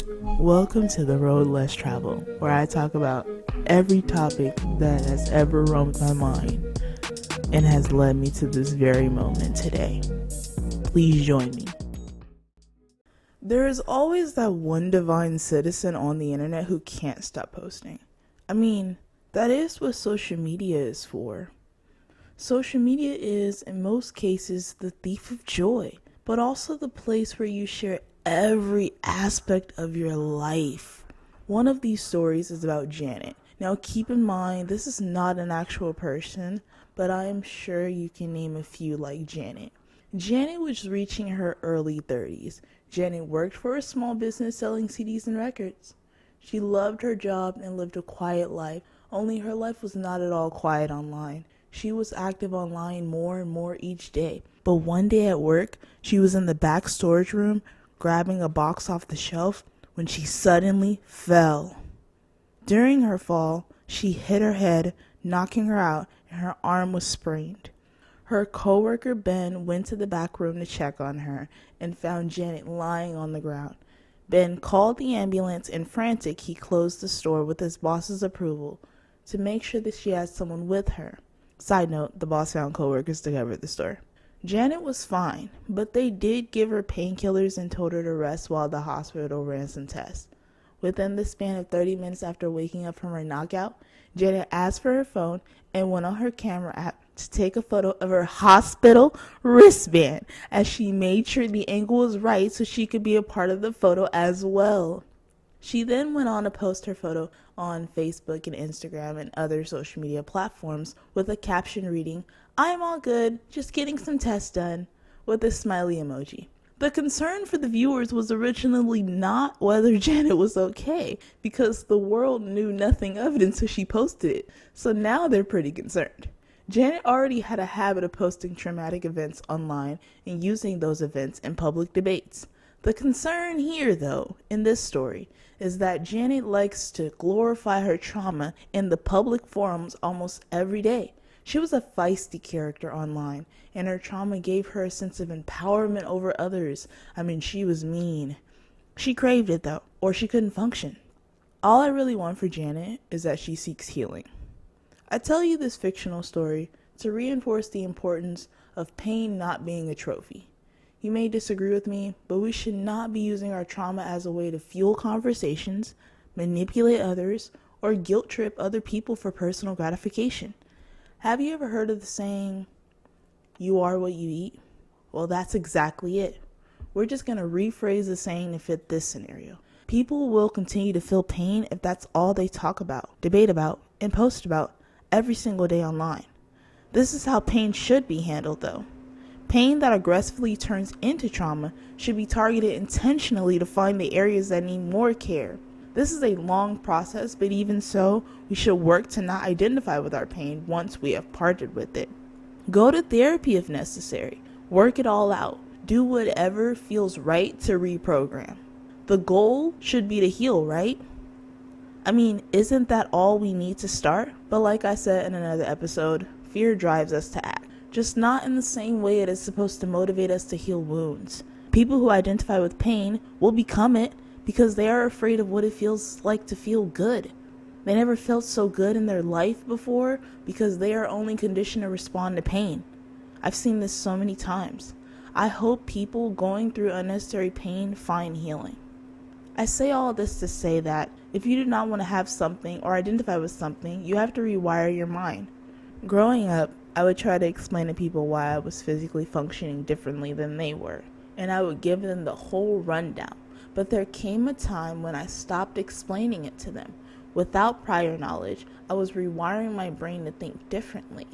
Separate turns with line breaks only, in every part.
Welcome to The Road Less Traveled, where I talk about every topic that has ever roamed my mind and has led me to this very moment today. Please join me. There is always that one divine citizen on the internet who can't stop posting. That is what social media is for. Social media is, in most cases, the thief of joy, but also the place where you share every aspect of your life. One of these stories is about Janet. Now keep in mind, this is not an actual person, but I am sure you can name a few like Janet. Janet was reaching her early 30s. Janet worked for a small business selling CDs and records. She loved her job and lived a quiet life, only her life was not at all quiet online. She was active online more and more each day. But one day at work, she was in the back storage room grabbing a box off the shelf when she suddenly fell. During her fall, she hit her head, knocking her out, and her arm was sprained. Her coworker Ben went to the back room to check on her and found Janet lying on the ground. Ben called the ambulance and frantic, he closed the store with his boss's approval to make sure that she had someone with her. Side note, the boss found coworkers to cover the store. Janet was fine, but they did give her painkillers and told her to rest while the hospital ran some tests. Within the span of 30 minutes after waking up from her knockout, Janet asked for her phone and went on her camera app to take a photo of her hospital wristband as she made sure the angle was right so she could be a part of the photo as well. She then went on to post her photo on Facebook and Instagram and other social media platforms with a caption reading, "I'm all good, just getting some tests done," with a smiley emoji. The concern for the viewers was originally not whether Janet was okay, because the world knew nothing of it until she posted it, so now they're pretty concerned. Janet already had a habit of posting traumatic events online and using those events in public debates. The concern here, though, in this story, is that Janet likes to glorify her trauma in the public forums almost every day. She was a feisty character online, and her trauma gave her a sense of empowerment over others. She was mean. She craved it, though, or she couldn't function. All I really want for Janet is that she seeks healing. I tell you this fictional story to reinforce the importance of pain not being a trophy. You may disagree with me, but we should not be using our trauma as a way to fuel conversations, manipulate others, or guilt trip other people for personal gratification. Have you ever heard of the saying, "You are what you eat"? Well, that's exactly it. We're just going to rephrase the saying to fit this scenario. People will continue to feel pain if that's all they talk about, debate about, and post about every single day online. This is how pain should be handled, though. Pain that aggressively turns into trauma should be targeted intentionally to find the areas that need more care. This is a long process, but even so, we should work to not identify with our pain once we have parted with it. Go to therapy if necessary. Work it all out. Do whatever feels right to reprogram. The goal should be to heal, right? Isn't that all we need to start? But like I said in another episode, fear drives us to act. Just not in the same way it is supposed to motivate us to heal wounds. People who identify with pain will become it because they are afraid of what it feels like to feel good. They never felt so good in their life before because they are only conditioned to respond to pain. I've seen this so many times. I hope people going through unnecessary pain find healing. I say all this to say that if you do not want to have something or identify with something, you have to rewire your mind. Growing up, I would try to explain to people why I was physically functioning differently than they were, and I would give them the whole rundown. But there came a time when I stopped explaining it to them. Without prior knowledge, I was rewiring my brain to think differently.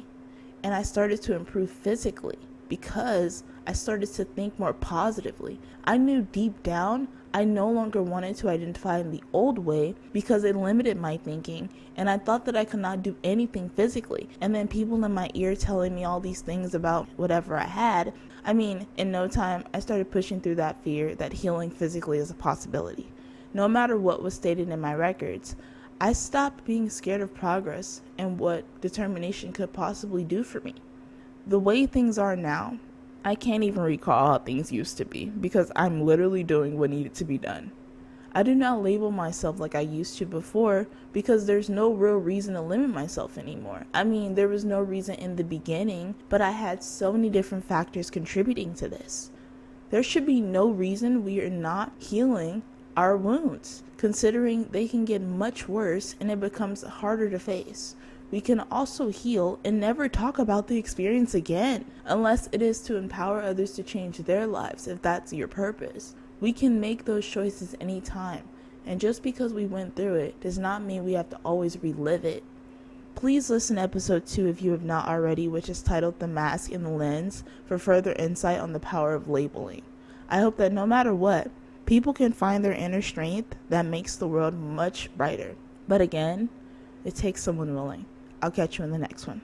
And I started to improve physically because I started to think more positively. I knew deep down I no longer wanted to identify in the old way because it limited my thinking, and I thought that I could not do anything physically. And then people in my ear telling me all these things about whatever I had. In no time, I started pushing through that fear that healing physically is a possibility. No matter what was stated in my records, I stopped being scared of progress and what determination could possibly do for me. The way things are now, I can't even recall how things used to be because I'm literally doing what needed to be done. I do not label myself like I used to before because there's no real reason to limit myself anymore. I mean, there was no reason in the beginning, but I had so many different factors contributing to this. There should be no reason we are not healing our wounds, considering they can get much worse and it becomes harder to face. We can also heal and never talk about the experience again, unless it is to empower others to change their lives, if that's your purpose. We can make those choices anytime, and just because we went through it does not mean we have to always relive it. Please listen to episode 2 if you have not already, which is titled The Mask and the Lens, for further insight on the power of labeling. I hope that no matter what, people can find their inner strength that makes the world much brighter. But again, it takes someone willing. I'll catch you in the next one.